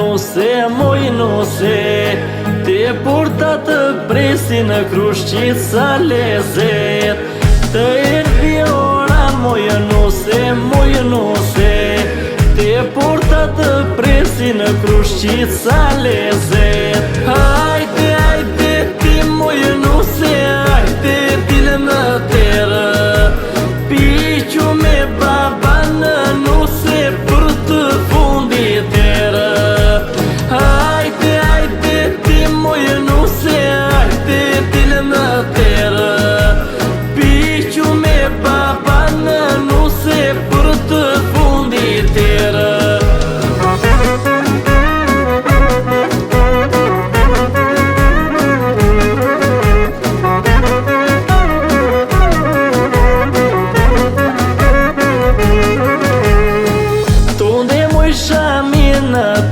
nuse, moj nuse, te porta të presi në krushqit sa lezet. Të erdi ora moj nuse, te porta të presi në krushqit sa lezet. Hajde, hajde ti moj nuse, hajde dile në terë, piqu me baba në nuse për të fundit terë. Hajde, hajde ti moj nuse, hajde dile në terë, piqu me baba në nuse për të fundit terë.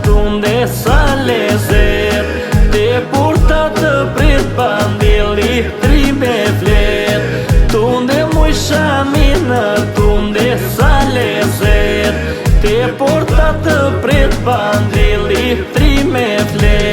Tunde sa lezet, te porta të prit pandeli tri me flet. Tunde muj shamina, tunde sa lezet, te porta të prit pandeli tri me flet.